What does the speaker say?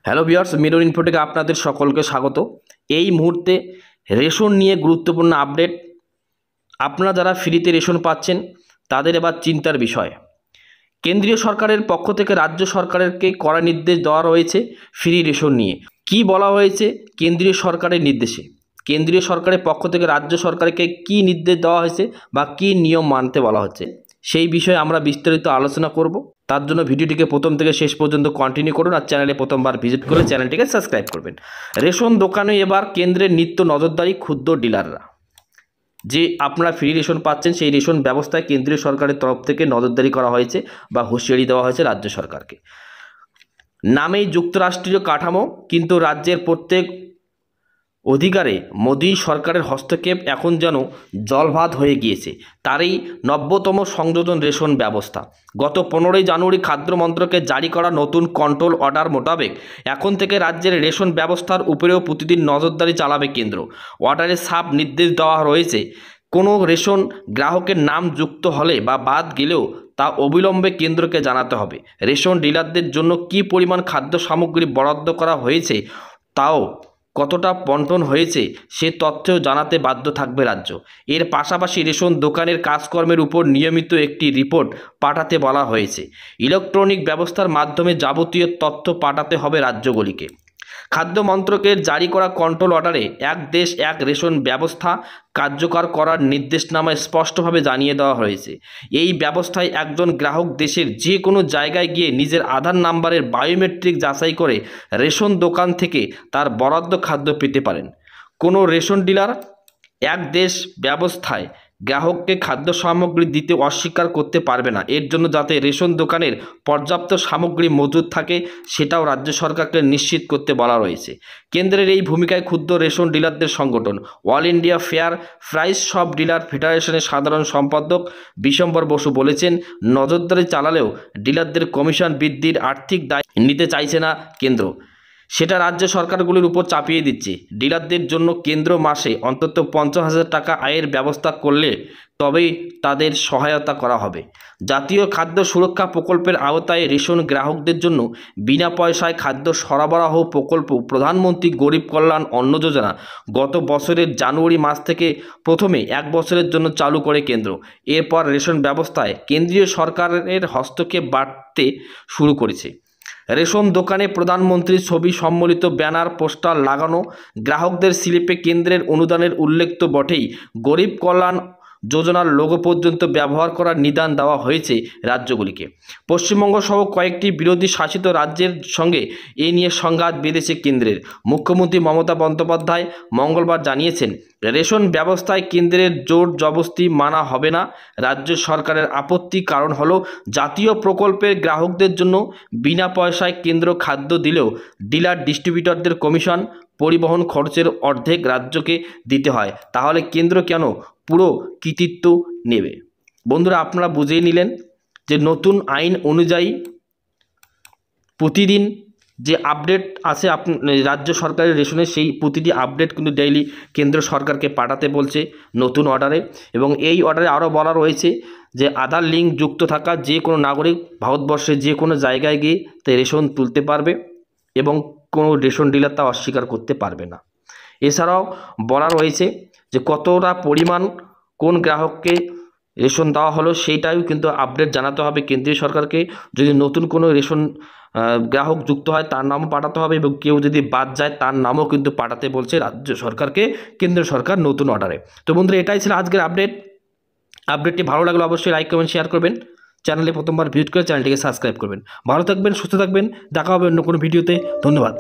Hello viewers, mirror info থেকে আপনাদের সকলকে স্বাগত। এই মুহূর্তে রেশন নিয়ে গুরুত্বপূর্ণ আপডেট। আপনারা যারা ফ্রিতে রেশন পাচ্ছেন তাদের এবার চিন্তার বিষয়। কেন্দ্রীয় সরকারের পক্ষ থেকে রাজ্য সরকারকে কড়া নির্দেশ দেওয়া রয়েছে ফ্রি রেশন নিয়ে। কি বলা হয়েছে কেন্দ্রীয় সরকারের নির্দেশে? কেন্দ্রীয় সরকারের পক্ষ থেকে রাজ্য সরকারকে কি নির্দেশ দেওয়া হয়েছে বা কি নিয়ম মানতে বলা হচ্ছে, সেই বিষয়ে আমরা বিস্তারিত আলোচনা করব। তার জন্য ভিডিওটিকে প্রথম থেকে শেষ পর্যন্ত কন্টিনিউ করুন, আর চ্যানেলে প্রথমবার ভিজিট করলে চ্যানেলটিকে সাবস্ক্রাইব করবেন। রেশন দোকানে এবার কেন্দ্রের নিত্য নজরদারি ক্ষুদ্র ডিলাররা। যে আপনারা ফ্রি রেশন পাচ্ছেন সেই রেশন ব্যবস্থায় কেন্দ্রীয় সরকারের তরফ থেকে নজরদারি করা হয়েছে বা হুঁশিয়ারি দেওয়া হয়েছে রাজ্য সরকারকে। নামেই যুক্তরাষ্ট্রীয় কাঠামো, কিন্তু রাজ্যের প্রত্যেক অধিকারে মোদী সরকারের হস্তক্ষেপ এখন যেন জলভাত হয়ে গিয়েছে। তারই নব্যতম সংযোজন রেশন ব্যবস্থা। গত 15ই জানুয়ারি খাদ্য মন্ত্রকের জারি করা নতুন কন্ট্রোল অর্ডার মোতাবেক এখন থেকে রাজ্যের রেশন ব্যবস্থার উপরেও প্রতিদিন নজরদারি চালাবে কেন্দ্র। অর্ডারে সাফ নির্দেশ দেওয়া রয়েছে, কোনো রেশন গ্রাহকের নাম যুক্ত হলে বা বাদ গেলেও তা অবিলম্বে কেন্দ্রকে জানাতে হবে। রেশন ডিলারদের জন্য কী পরিমাণ খাদ্য সামগ্রী বরাদ্দ করা হয়েছে, তাও কতটা বণ্টন হয়েছে সে তথ্যও জানাতে বাধ্য থাকবে রাজ্য। এর পাশাপাশি রেশন দোকানের কাজকর্মের উপর নিয়মিত একটি রিপোর্ট পাঠাতে বলা হয়েছে। ইলেকট্রনিক ব্যবস্থার মাধ্যমে যাবতীয় তথ্য পাঠাতে হবে রাজ্যগুলিকে। খাদ্য মন্ত্রকের জারি করা কন্ট্রোল অর্ডারে এক দেশ এক রেশন ব্যবস্থা কার্যকর করার নির্দেশনামায় স্পষ্টভাবে জানিয়ে দেওয়া হয়েছে। এই ব্যবস্থায় একজন গ্রাহক দেশের যে কোনো জায়গায় গিয়ে নিজের আধার নাম্বারের বায়োমেট্রিক যাচাই করে রেশন দোকান থেকে তার বরাদ্দ খাদ্য পেতে পারেন। কোনো রেশন ডিলার এক দেশ ব্যবস্থায় গ্রাহককে খাদ্য সামগ্রী দিতে অস্বীকার করতে পারবে না। এর জন্য যাতে রেশন দোকানের পর্যাপ্ত সামগ্রী মজুদ থাকে সেটাও রাজ্য সরকারকে নিশ্চিত করতে বলা রয়েছে। কেন্দ্রের এই ভূমিকায় ক্ষুদ্র রেশন ডিলারদের সংগঠন all India fair price shop dealer ফেডারেশনের সাধারণ সম্পাদক বিশ্বম্বর বসু বলেছেন, নজরদারি চালালেও ডিলারদের কমিশন বৃদ্ধির আর্থিক দায় নিতে চাইছে না কেন্দ্র, সেটা রাজ্য সরকারগুলির উপর চাপিয়ে দিচ্ছে। ডিলারদের জন্য কেন্দ্র মাসে অন্তত 50,000 টাকা আয়ের ব্যবস্থা করলে তবেই তাদের সহায়তা করা হবে। জাতীয় খাদ্য সুরক্ষা প্রকল্পের আওতায় রেশন গ্রাহকদের জন্য বিনা পয়সায় খাদ্য সরবরাহ প্রকল্প প্রধানমন্ত্রী গরিব কল্যাণ অন্ন যোজনা গত বছরের জানুয়ারি মাস থেকে প্রথমে 1 বছরের জন্য চালু করে কেন্দ্র। এরপর রেশন ব্যবস্থায় কেন্দ্রীয় সরকারের হস্তক্ষেপ বাড়তে শুরু করেছে। রেশন দোকানে প্রধানমন্ত্রীর ছবি সম্বলিত ব্যানার পোস্টার লাগানো, গ্রাহকদের স্লিপে কেন্দ্রের অনুদানের উল্লেখ তো বটেই, গরিব কল্যাণ যোজনার লোগো পর্যন্ত ব্যবহার করার নিদান দেওয়া হয়েছে রাজ্যগুলিকে। পশ্চিমবঙ্গ সহ কয়েকটি বিরোধী শাসিত রাজ্যের সঙ্গে এ নিয়ে সংঘাত বেঁধেছে কেন্দ্রের। মুখ্যমন্ত্রী মমতা বন্দ্যোপাধ্যায় মঙ্গলবার জানিয়েছেন, রেশন ব্যবস্থায় কেন্দ্রের জোর জবরদস্তি মানা হবে না। রাজ্য সরকারের আপত্তি কারণ হলো জাতীয় প্রকল্পের গ্রাহকদের জন্য বিনা পয়সায় কেন্দ্র খাদ্য দিলেও ডিলার ডিস্ট্রিবিউটরদের কমিশন পরিবহন খরচের অর্ধেক রাজ্যকে দিতে হয়। তাহলে কেন্দ্র কেন পুরো কৃতিত্ব নেবে? বন্ধুরা, আপনারা বুঝেই নিলেন যে নতুন আইন অনুযায়ী প্রতিদিন যে আপডেট আছে রাজ্য সরকারের রেশনের, সেই প্রতিটি আপডেট কিন্তু ডেইলি কেন্দ্র সরকারকে পাঠাতে বলছে নতুন অর্ডারে। এবং এই অর্ডারে আরও বলা রয়েছে যে আধার লিঙ্ক যুক্ত থাকা যে কোনো নাগরিক ভারতবর্ষের যে কোনো জায়গায় গিয়ে তাই রেশন তুলতে পারবে এবং কোনো রেশন ডিলার তা অস্বীকার করতে পারবে না। এছাড়াও বলা রয়েছে যে কতটা পরিমাণ কোন গ্রাহককে রেশন দেওয়া হলো সেইটাও কিন্তু আপডেট জানাতে হবে কেন্দ্রীয় সরকারকে। যদি নতুন কোনো রেশন গ্রাহক যুক্ত হয় তার নামও পাঠাতে হবে, এবং কেউ যদি বাদ যায় তার নামও কিন্তু পাঠাতে বলছে রাজ্য সরকারকে কেন্দ্র সরকার নতুন অর্ডারে। তো বন্ধুরা, এটাই ছিল আজকের আপডেটটি ভালো লাগলে অবশ্যই লাইক কমেন্ট শেয়ার করবেন। চ্যানেলে প্রথমবার ভিজিট করে চ্যানেলটিকে সাবস্ক্রাইব করবেন। ভালো থাকবেন, সুস্থ থাকবেন, দেখা হবে অন্য কোনো ভিডিওতে। ধন্যবাদ।